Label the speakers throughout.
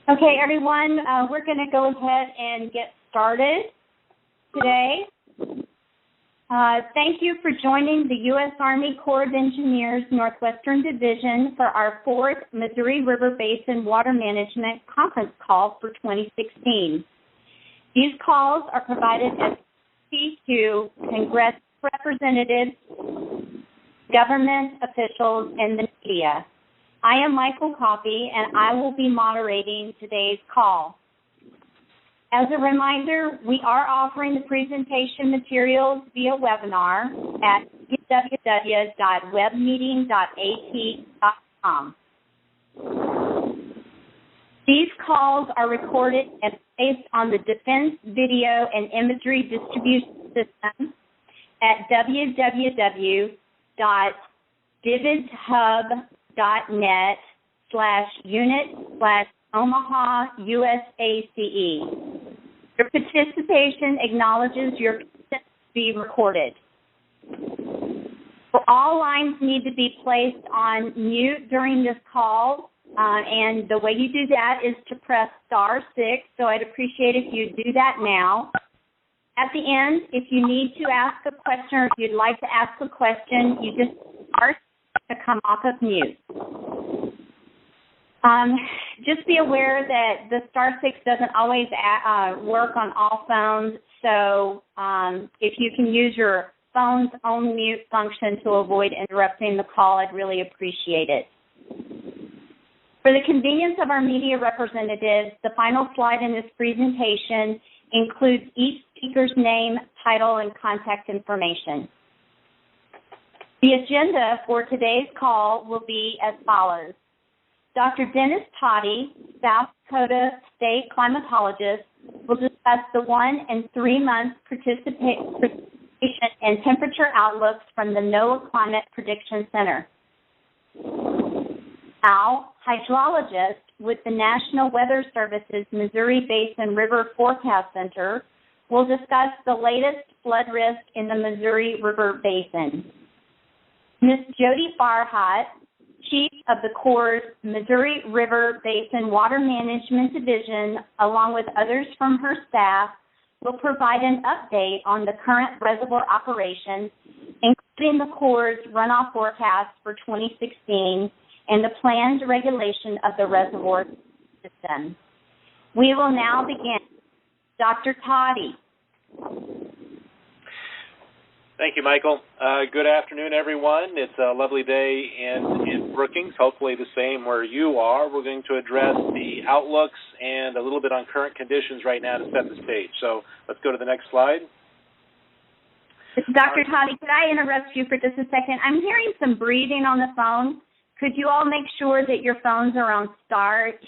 Speaker 1: Okay, everyone, we're going to go ahead and get started today. Thank you for joining the U.S. Army Corps of Engineers Northwestern Division for our fourth Missouri River Basin Water Management Conference Call for 2016. These calls are provided as to Congressional representatives, government officials, and the media. I am Michael Coffey, and I will be moderating today's call. As a reminder, we are offering the presentation materials via webinar at www.webmeeting.at.com. These calls are recorded and based on the Defense Video and Imagery Distribution System at www.dividhub.net/unit/Omaha USACE. Your participation acknowledges your consent to be recorded. All lines need to be placed on mute during this call, and the way you do that is to press *6, so I'd appreciate if you do that now. At the end, if you need to ask a question or if you'd like to ask a question, you just *6 to come off of mute. Just be aware that the *6 doesn't always work on all phones, so if you can use your phone's own mute function to avoid interrupting the call, I'd really appreciate it. For the convenience of our media representatives, the final slide in this presentation includes each speaker's name, title, and contact information. The agenda for today's call will be as follows. Dr. Dennis Toddy, South Dakota State climatologist, will discuss the 1 and 3 month precipitation and temperature outlooks from the NOAA Climate Prediction Center. Al, hydrologist with the National Weather Service's Missouri Basin River Forecast Center, will discuss the latest flood risk in the Missouri River Basin. Ms. Jody Farhat, Chief of the Corps' Missouri River Basin Water Management Division, along with others from her staff, will provide an update on the current reservoir operations, including the Corps' runoff forecast for 2016 and the planned regulation of the reservoir system. We will now begin. Dr. Toddy.
Speaker 2: Thank you, Michael. Good afternoon, everyone. It's a lovely day in Brookings, hopefully the same where you are. We're going to address the outlooks and a little bit on current conditions right now to set the stage. So let's go to the next slide.
Speaker 1: Dr. Toddy, could I interrupt you for just a second? I'm hearing some breathing on the phone. Could you all make sure that your phones are on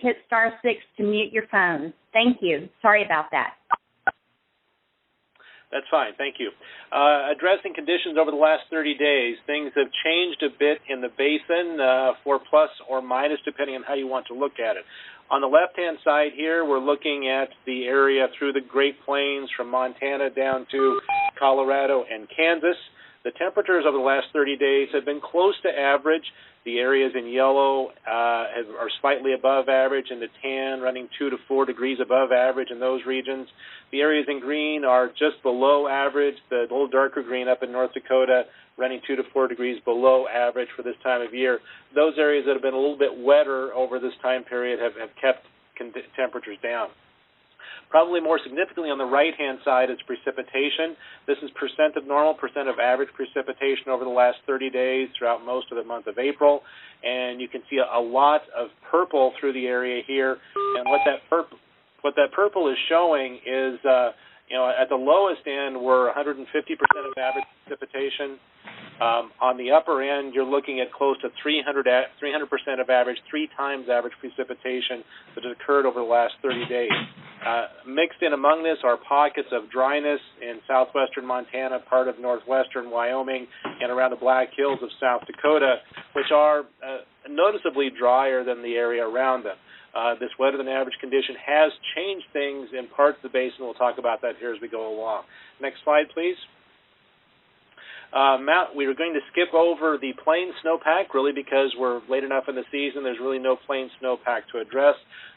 Speaker 1: hit *6 to mute your phones? Thank you. Sorry about that.
Speaker 2: That's fine. Thank you. Addressing conditions over the last 30 days, things have changed a bit in the basin for plus or minus, depending on how you want to look at it. On the left-hand side here, we're looking at the area through the Great Plains from Montana down to Colorado and Kansas. The temperatures over the last 30 days have been close to average. The areas in yellow are slightly above average, and the tan running 2 to 4 degrees above average in those regions. The areas in green are just below average. The little darker green up in North Dakota running 2 to 4 degrees below average for this time of year. Those areas that have been a little bit wetter over this time period have kept temperatures down. Probably more significantly on the right-hand side is precipitation. This is percent of normal, percent of average precipitation over the last 30 days throughout most of the month of April. And you can see a lot of purple through the area here. And what that purple is showing is, at the lowest end, we're 150% of average precipitation. On the upper end, you're looking at close to 300% of average, 3 times average precipitation that has occurred over the last 30 days. Mixed in among this are pockets of dryness in southwestern Montana, part of northwestern Wyoming, and around the Black Hills of South Dakota, which are noticeably drier than the area around them. This wetter-than-average condition has changed things in parts of the basin. We'll talk about that here as we go along. Next slide, please. We were going to skip over the plain snowpack, really, because we're late enough in the season. There's really no plain snowpack to address.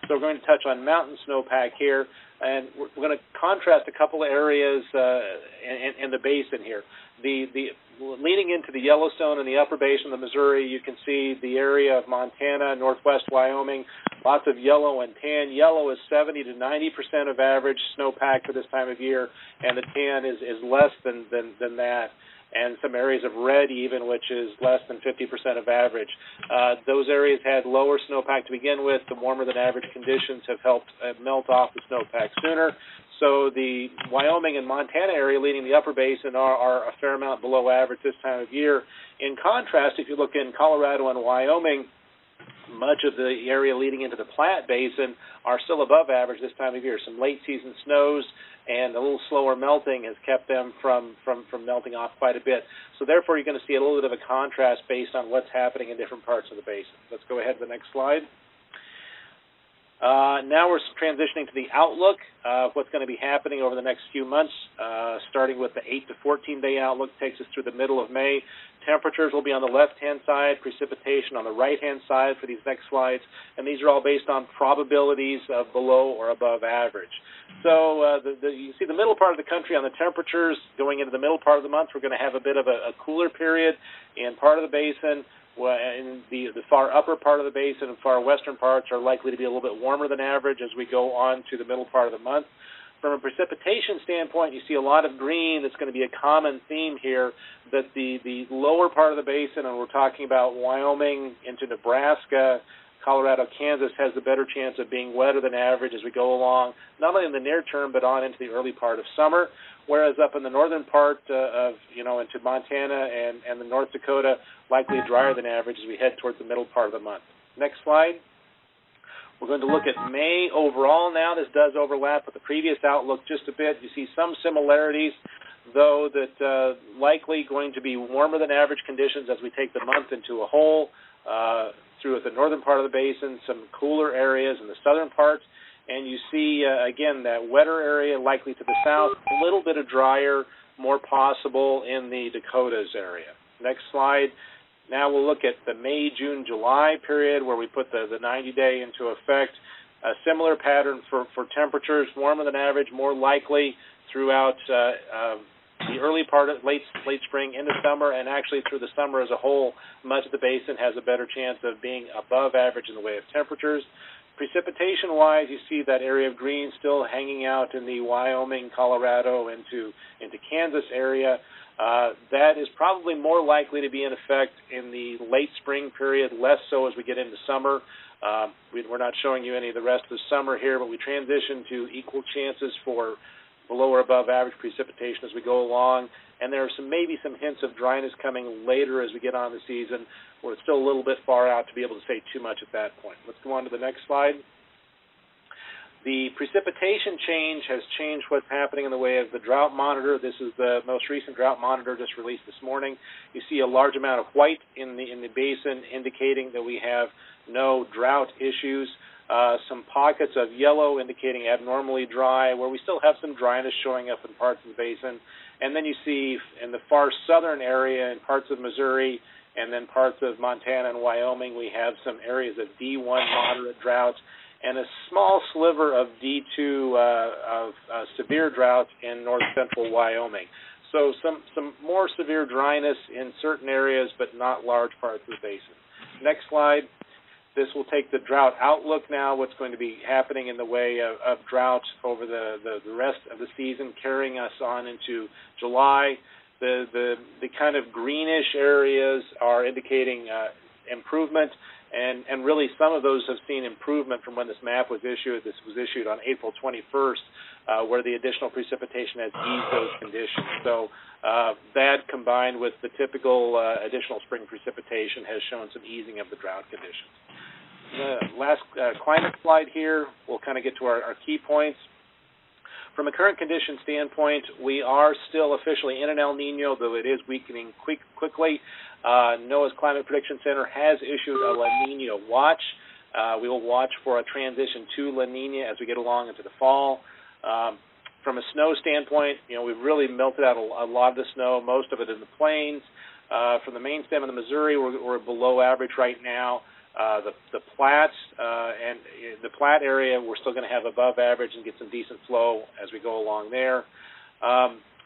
Speaker 2: So we're going to touch on mountain snowpack here, and we're going to contrast a couple of areas in the basin here. Leading into the Yellowstone and the upper basin of the Missouri, you can see the area of Montana, northwest Wyoming, lots of yellow and tan. Yellow is 70 to 90% of average snowpack for this time of year, and the tan is less than that. And some areas of red even, which is less than 50% of average. Those areas had lower snowpack to begin with. The warmer than average conditions have helped melt off the snowpack sooner. So the Wyoming and Montana area leading the upper basin are a fair amount below average this time of year. In contrast, if you look in Colorado and Wyoming, much of the area leading into the Platte Basin are still above average this time of year. Some late season snows and a little slower melting has kept them from melting off quite a bit. So therefore, you're going to see a little bit of a contrast based on what's happening in different parts of the basin. Let's go ahead to the next slide. Now we're transitioning to the outlook of what's going to be happening over the next few months, starting with the 8 to 14-day outlook, takes us through the middle of May. Temperatures will be on the left-hand side, precipitation on the right-hand side for these next slides, and these are all based on probabilities of below or above average. So you see the middle part of the country on the temperatures. Going into the middle part of the month, we're going to have a bit of a cooler period in part of the basin. In the far upper part of the basin and far western parts are likely to be a little bit warmer than average as we go on to the middle part of the month. From a precipitation standpoint, you see a lot of green. That's going to be a common theme here, that the lower part of the basin, and we're talking about Wyoming into Nebraska, Colorado, Kansas, has the better chance of being wetter than average as we go along, not only in the near term, but on into the early part of summer. Whereas up in the northern part into Montana and the North Dakota, likely drier than average as we head towards the middle part of the month. Next slide. We're going to look at May overall now. This does overlap with the previous outlook just a bit. You see some similarities, though, that likely going to be warmer than average conditions as we take the month into a whole. Through the northern part of the basin, some cooler areas in the southern part. And you see, again, that wetter area likely to the south, a little bit of drier, more possible in the Dakotas area. Next slide. Now we'll look at the May, June, July period where we put the 90-day into effect. A similar pattern for temperatures, warmer than average, more likely throughout the early part of late spring into summer, and actually through the summer as a whole. Much of the basin has a better chance of being above average in the way of temperatures. Precipitation-wise, you see that area of green still hanging out in the Wyoming, Colorado, into Kansas area. That is probably more likely to be in effect in the late spring period, less so as we get into summer. We're not showing you any of the rest of the summer here, but we transition to equal chances for below or above average precipitation as we go along. And there are maybe some hints of dryness coming later as we get on the season, where it's still a little bit far out to be able to say too much at that point. Let's go on to the next slide. The precipitation change has changed what's happening in the way of the drought monitor. This is the most recent drought monitor just released this morning. You see a large amount of white in the basin, indicating that we have no drought issues. Some pockets of yellow indicating abnormally dry, where we still have some dryness showing up in parts of the basin. And then you see in the far southern area, in parts of Missouri and then parts of Montana and Wyoming, we have some areas of D1 moderate drought and a small sliver of D2 severe drought in north central Wyoming. So some more severe dryness in certain areas, but not large parts of the basin. Next slide. This will take the drought outlook now, what's going to be happening in the way of drought over the rest of the season, carrying us on into July. The kind of greenish areas are indicating improvement, and really some of those have seen improvement from when this map was issued. This was issued on April 21st, where the additional precipitation has eased those conditions. So that, combined with the typical additional spring precipitation, has shown some easing of the drought conditions. The last climate slide here, we'll kind of get to our key points. From a current condition standpoint, we are still officially in an El Nino, though it is weakening quickly. NOAA's Climate Prediction Center has issued a La Nina watch. We will watch for a transition to La Nina as we get along into the fall. From a snow standpoint, we've really melted out a lot of the snow, most of it in the plains. From the main stem of the Missouri, we're below average right now. The Plattes and the Platte area, we're still going to have above average and get some decent flow as we go along there.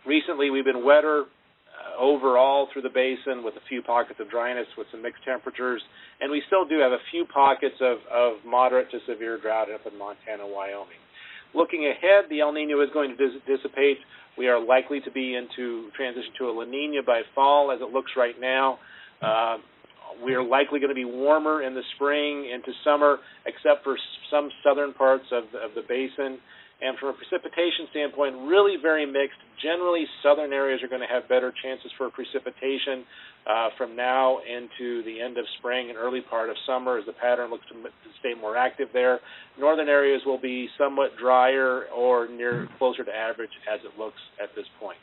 Speaker 2: Recently, we've been wetter overall through the basin with a few pockets of dryness with some mixed temperatures, and we still do have a few pockets of moderate to severe drought up in Montana and Wyoming. Looking ahead, the El Nino is going to dissipate. We are likely to be into transition to a La Nina by fall as it looks right now. We are likely going to be warmer in the spring into summer, except for some southern parts of the basin. And from a precipitation standpoint, really very mixed. Generally, southern areas are going to have better chances for precipitation from now into the end of spring and early part of summer as the pattern looks to stay more active there. Northern areas will be somewhat drier or closer to average as it looks at this point.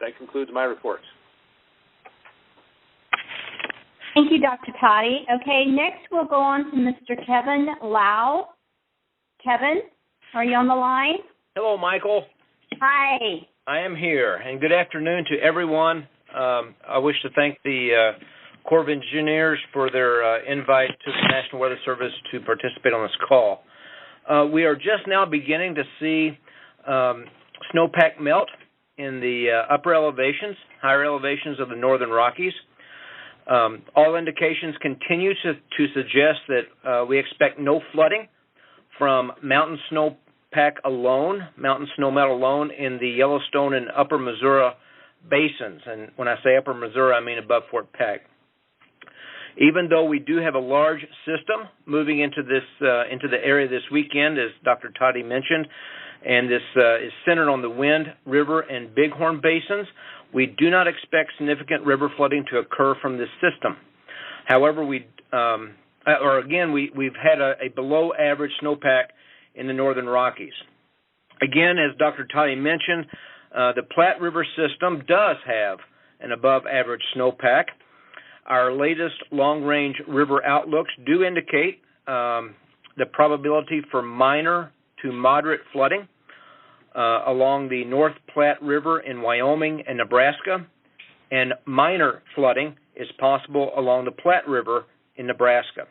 Speaker 2: That concludes my report.
Speaker 1: Thank you, Dr. Toddy. Okay, next we'll go on to Mr. Kevin Lau. Kevin, are you on the line?
Speaker 3: Hello, Michael.
Speaker 1: Hi.
Speaker 3: I am here, and good afternoon to everyone. I wish to thank the Corps of Engineers for their invite to the National Weather Service to participate on this call. We are just now beginning to see snowpack melt in the upper elevations, higher elevations of the northern Rockies. All indications continue to suggest that we expect no flooding from mountain snowpack alone, mountain snowmelt alone in the Yellowstone and upper Missouri basins. And when I say upper Missouri, I mean above Fort Peck. Even though we do have a large system moving into the area this weekend, as Dr. Toddy mentioned, and this is centered on the Wind, River, and Bighorn basins, we do not expect significant river flooding to occur from this system. However, we've had a below-average snowpack in the northern Rockies. Again, as Dr. Toddy mentioned, the Platte River system does have an above-average snowpack. Our latest long-range river outlooks do indicate the probability for minor to moderate flooding along the North Platte River in Wyoming and Nebraska, and minor flooding is possible along the Platte River in Nebraska.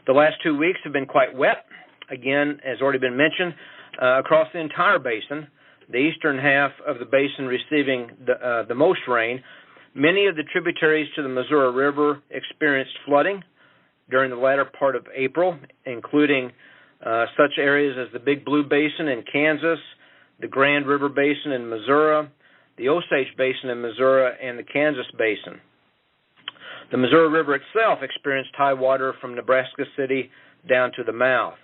Speaker 3: The last 2 weeks have been quite wet, again, as already been mentioned, across the entire basin, the eastern half of the basin receiving the most rain. Many of the tributaries to the Missouri River experienced flooding during the latter part of April, including such areas as the Big Blue Basin in Kansas, the Grand River Basin in Missouri, the Osage Basin in Missouri, and the Kansas Basin. The Missouri River itself experienced high water from Nebraska City down to the mouth.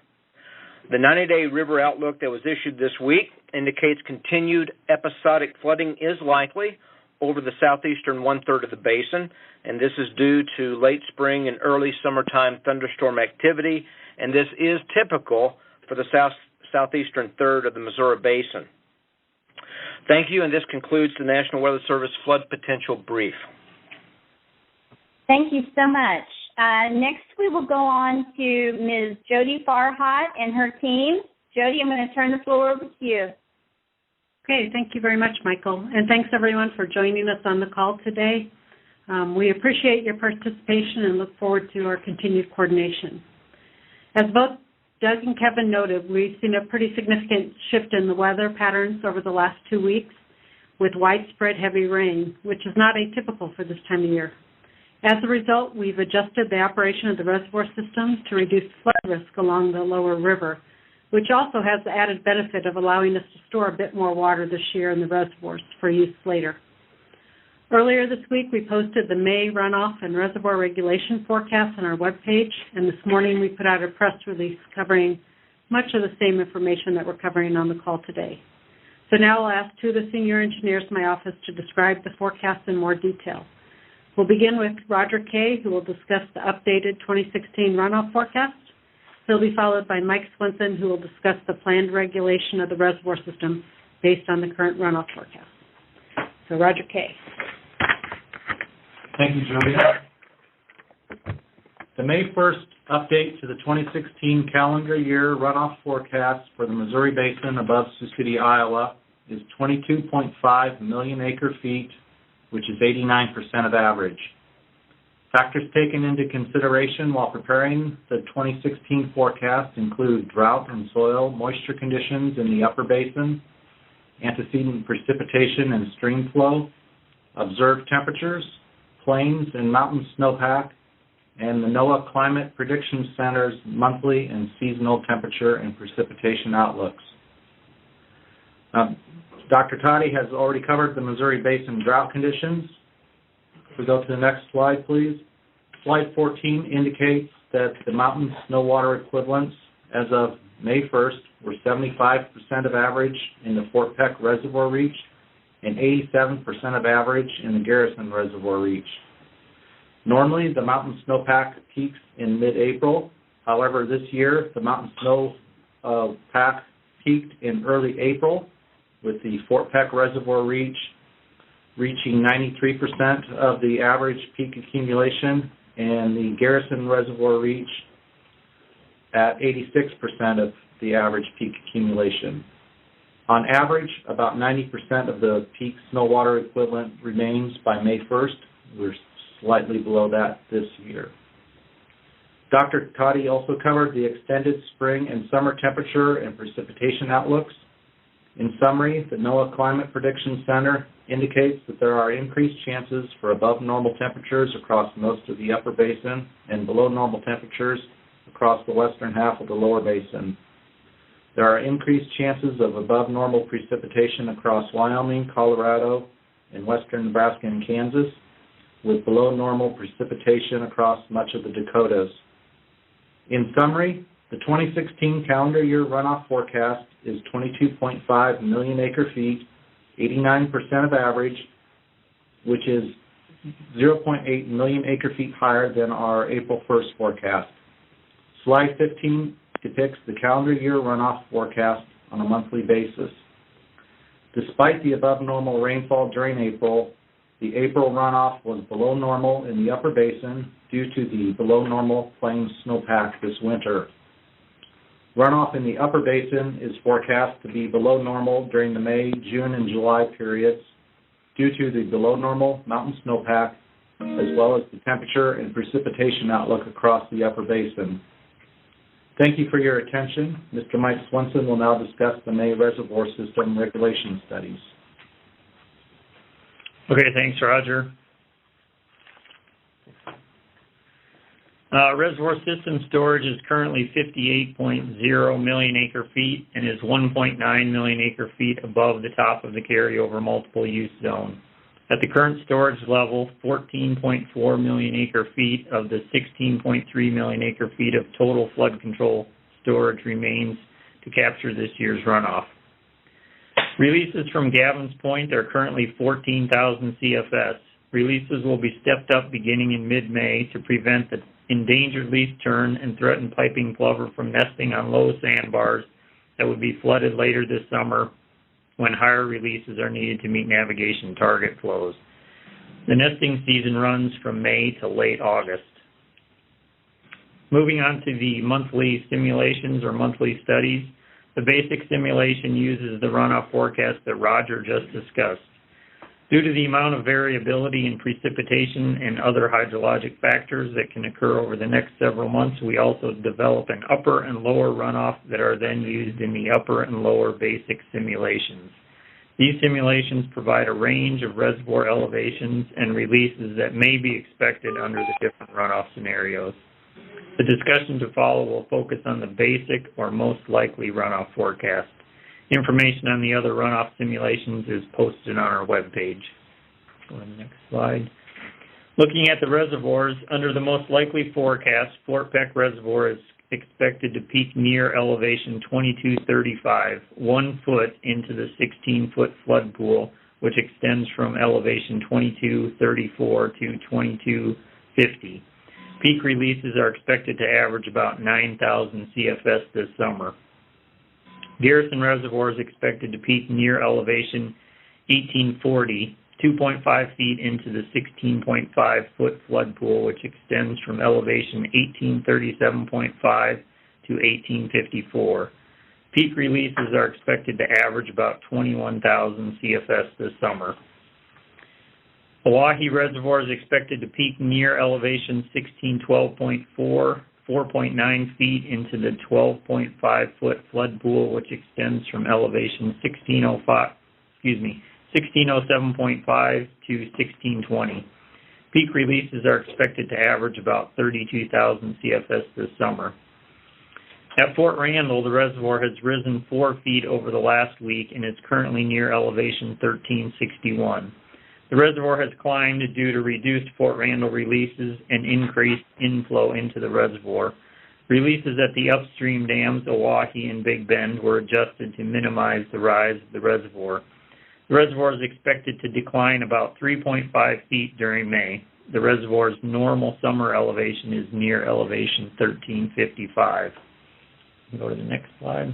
Speaker 3: The 90-day river outlook that was issued this week indicates continued episodic flooding is likely over the southeastern one-third of the basin, and this is due to late spring and early summertime thunderstorm activity, and this is typical for the southeastern third of the Missouri Basin. Thank you, and this concludes the National Weather Service Flood Potential Brief.
Speaker 1: Thank you so much. Next, we will go on to Ms. Jody Farhat and her team. Jody, I'm going to turn the floor over to you.
Speaker 4: Okay, thank you very much, Michael, and thanks everyone for joining us on the call today. We appreciate your participation and look forward to our continued coordination. As both Doug and Kevin noted, we've seen a pretty significant shift in the weather patterns over the last 2 weeks with widespread heavy rain, which is not atypical for this time of year. As a result, we've adjusted the operation of the reservoir systems to reduce flood risk along the lower river, which also has the added benefit of allowing us to store a bit more water this year in the reservoirs for use later. Earlier this week, we posted the May runoff and reservoir regulation forecast on our webpage, and this morning we put out a press release covering much of the same information that we're covering on the call today. So now I'll ask two of the senior engineers in my office to describe the forecast in more detail. We'll begin with Roger Kay, who will discuss the updated 2016 runoff forecast. He'll be followed by Mike Swinson, who will discuss the planned regulation of the reservoir system based on the current runoff forecast. So Roger Kay.
Speaker 5: Thank you, Jody. The May 1st update to the 2016 calendar year runoff forecast for the Missouri Basin above Sioux City, Iowa is 22.5 million acre-feet, which is 89% of average. Factors taken into consideration while preparing the 2016 forecast include drought and soil moisture conditions in the upper basin, antecedent precipitation and stream flow, observed temperatures, plains and mountain snowpack, and the NOAA Climate Prediction Center's monthly and seasonal temperature and precipitation outlooks. Dr. Toddy has already covered the Missouri Basin drought conditions. If we go to the next slide, please. Slide 14 indicates that the mountain snow water equivalents as of May 1st were 75% of average in the Fort Peck Reservoir Reach and 87% of average in the Garrison Reservoir Reach. Normally, the mountain snowpack peaks in mid-April. However, this year, the mountain snowpack peaked in early April, with the Fort Peck Reservoir Reach reaching 93% of the average peak accumulation, and the Garrison Reservoir Reach at 86% of the average peak accumulation. On average, about 90% of the peak snow water equivalent remains by May 1st. We're slightly below that this year. Dr. Toddy also covered the extended spring and summer temperature and precipitation outlooks. In summary, the NOAA Climate Prediction Center indicates that there are increased chances for above normal temperatures across most of the upper basin and below normal temperatures across the western half of the lower basin. There are increased chances of above normal precipitation across Wyoming, Colorado, and western Nebraska and Kansas, with below normal precipitation across much of the Dakotas. In summary, the 2016 calendar year runoff forecast is 22.5 million acre-feet, 89% of average, which is 0.8 million acre-feet higher than our April 1st forecast. Slide 15 depicts the calendar year runoff forecast on a monthly basis. Despite the above normal rainfall during April, the April runoff was below normal in the upper basin due to the below normal plains snowpack this winter. Runoff in the upper basin is forecast to be below normal during the May, June, and July periods due to the below normal mountain snowpack, as well as the temperature and precipitation outlook across the upper basin. Thank you for your attention. Mr. Mike Swenson will now discuss the May Reservoir System regulation studies.
Speaker 6: Okay, thanks, Roger. Reservoir system storage is currently 58.0 million acre-feet and is 1.9 million acre-feet above the top of the carryover multiple use zone. At the current storage level, 14.4 million acre-feet of the 16.3 million acre-feet of total flood control storage remains to capture this year's runoff. Releases from Gavin's Point are currently 14,000 CFS. Releases will be stepped up beginning in mid-May to prevent the endangered leaf tern and threatened piping plover from nesting on low sandbars that would be flooded later this summer when higher releases are needed to meet navigation target flows. The nesting season runs from May to late August. Moving on to the monthly simulations or monthly studies, the basic simulation uses the runoff forecast that Roger just discussed. Due to the amount of variability in precipitation and other hydrologic factors that can occur over the next several months, we also develop an upper and lower runoff that are then used in the upper and lower basic simulations. These simulations provide a range of reservoir elevations and releases that may be expected under the different runoff scenarios. The discussion to follow will focus on the basic or most likely runoff forecast. Information on the other runoff simulations is posted on our webpage. Go to the next slide. Looking at the reservoirs, under the most likely forecast, Fort Peck Reservoir is expected to peak near elevation 2235, 1 foot into the 16-foot flood pool, which extends from elevation 2234 to 2250. Peak releases are expected to average about 9,000 CFS this summer. Garrison Reservoir is expected to peak near elevation 1840 2.5 feet into the 16.5-foot flood pool, which extends from elevation 1837.5 to 1854. Peak releases are expected to average about 21,000 CFS this summer. Oahe Reservoir is expected to peak near elevation 1612.4, 4.9 feet into the 12.5-foot flood pool, which extends from elevation 1607.5 to 1620. Peak releases are expected to average about 32,000 CFS this summer. At Fort Randall, the reservoir has risen 4 feet over the last week and is currently near elevation 1361. The reservoir has climbed due to reduced Fort Randall releases and increased inflow into the reservoir. Releases at the upstream dams, Oahe and Big Bend, were adjusted to minimize the rise of the reservoir. The reservoir is expected to decline about 3.5 feet during May. The reservoir's normal summer elevation is near elevation 1355. Go to the next slide.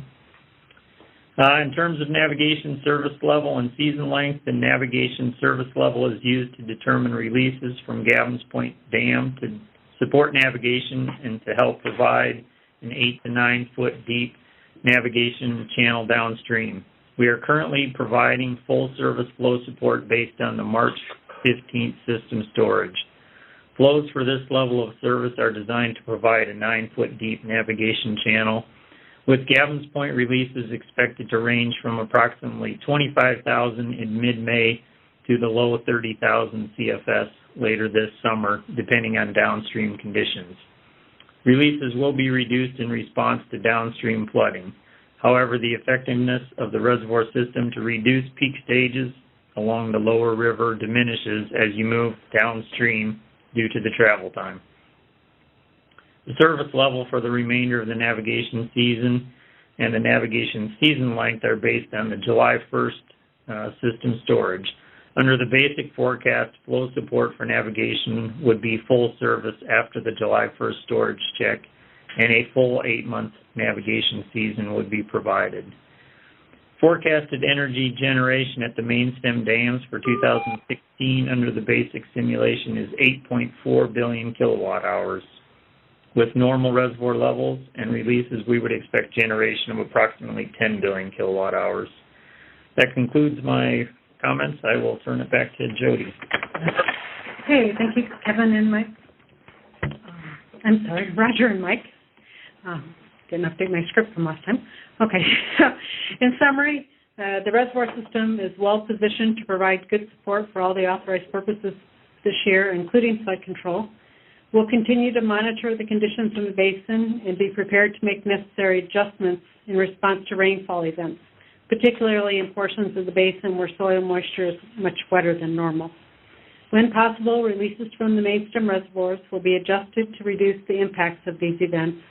Speaker 6: In terms of navigation service level and season length, the navigation service level is used to determine releases from Gavin's Point Dam to support navigation and to help provide an 8 to 9 foot deep navigation channel downstream. We are currently providing full service flow support based on the March 15th system storage. Flows for this level of service are designed to provide a 9 foot deep navigation channel, with Gavin's Point releases expected to range from approximately 25,000 in mid-May to the low 30,000 CFS later this summer, depending on downstream conditions. Releases will be reduced in response to downstream flooding. However, the effectiveness of the reservoir system to reduce peak stages along the lower river diminishes as you move downstream due to the travel time. The service level for the remainder of the navigation season and the navigation season length are based on the July 1st system storage. Under the basic forecast, flow support for navigation would be full service after the July 1st storage check, and a full 8-month navigation season would be provided. Forecasted energy generation at the main stem dams for 2016 under the basic simulation is 8.4 billion kilowatt hours. With normal reservoir levels and releases, we would expect generation of approximately 10 billion kilowatt hours. That concludes my comments. I will turn it back to Jody.
Speaker 4: Okay, thank you, Kevin and Mike. Roger and Mike. Didn't update my script from last time. Okay, in summary, the reservoir system is well positioned to provide good support for all the authorized purposes this year, including flood control. We'll continue to monitor the conditions in the basin and be prepared to make necessary adjustments in response to rainfall events, particularly in portions of the basin where soil moisture is much wetter than normal. When possible, releases from the mainstem reservoirs will be adjusted to reduce the impacts of these events,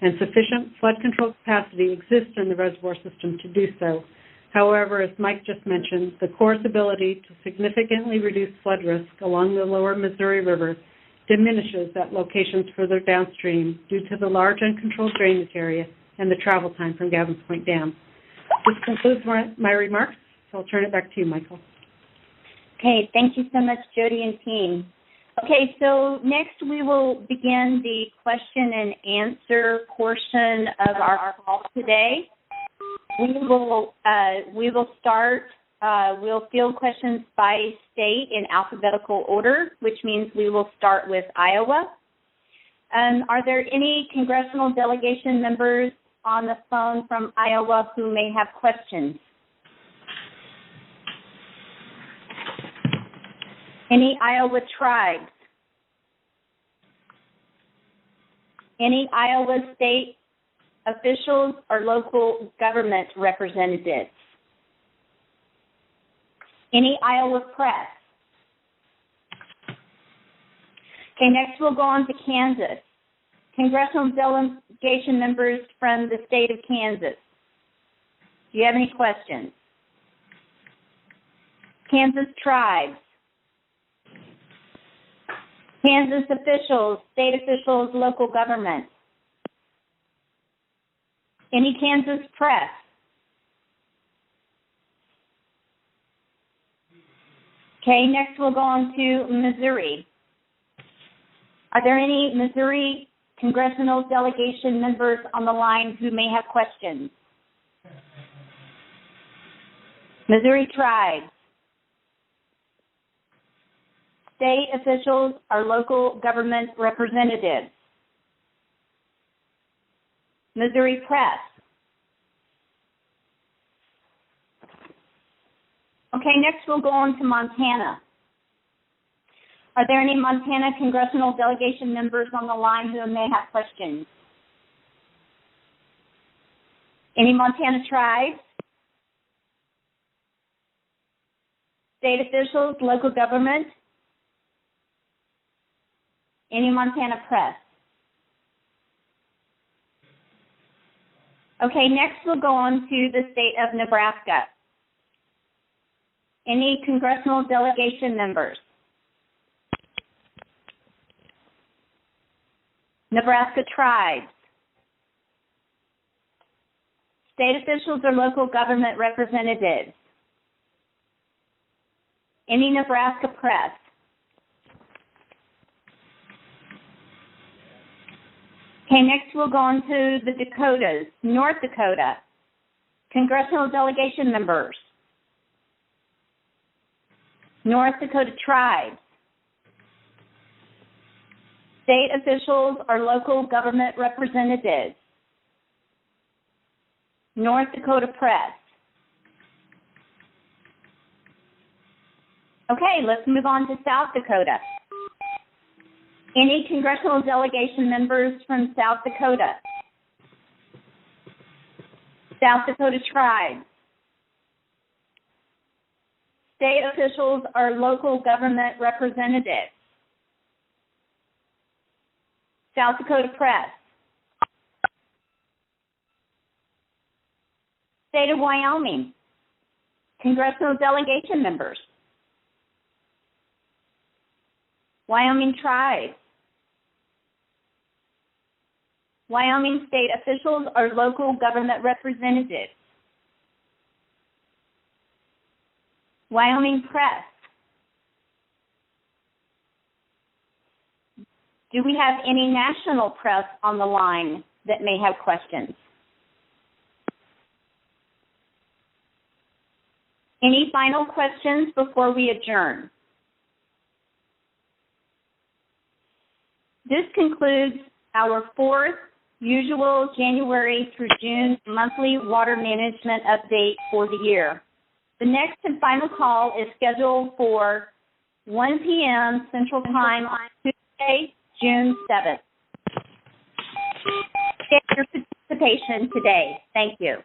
Speaker 4: and sufficient flood control capacity exists in the reservoir system to do so. However, as Mike just mentioned, the Corps' ability to significantly reduce flood risk along the lower Missouri River diminishes at locations further downstream due to the large uncontrolled drainage area and the travel time from Gavin's Point Dam. This concludes my remarks, so I'll turn it back to you, Michael.
Speaker 1: Okay, thank you so much, Jody and team. Okay, so next we will begin the question and answer portion of our call today. We'll field questions by state in alphabetical order, which means we will start with Iowa. Are there any congressional delegation members on the phone from Iowa who may have questions? Any Iowa tribes? Any Iowa state officials or local government representatives? Any Iowa press? Okay, next we'll go on to Kansas. Congressional delegation members from the state of Kansas. Do you have any questions? Kansas tribes. Kansas officials, state officials, local government. Any Kansas press? Okay, next we'll go on to Missouri. Are there any Missouri Congressional delegation members on the line who may have questions? Missouri tribes. State officials or local government representatives. Missouri press. Okay, next we'll go on to Montana. Are there any Montana Congressional delegation members on the line who may have questions? Any Montana tribes? State officials, local government? Any Montana press? Okay, next we'll go on to the state of Nebraska. Any congressional delegation members? Nebraska tribes. State officials or local government representatives. Any Nebraska press. Okay, next we'll go on to the Dakotas. North Dakota. Congressional delegation members. North Dakota tribes. State officials or local government representatives. North Dakota press. Okay, let's move on to South Dakota. Any congressional delegation members from South Dakota? South Dakota tribes. State officials or local government representatives. South Dakota press. State of Wyoming. Congressional delegation members. Wyoming tribes. Wyoming state officials or local government representatives. Wyoming press. Do we have any national press on the line that may have questions? Any final questions before we adjourn? This concludes our fourth usual January through June monthly water management update for the year. The next and final call is scheduled for 1 p.m. Central Time on Tuesday, June 7th. Thank you for your participation today. Thank you.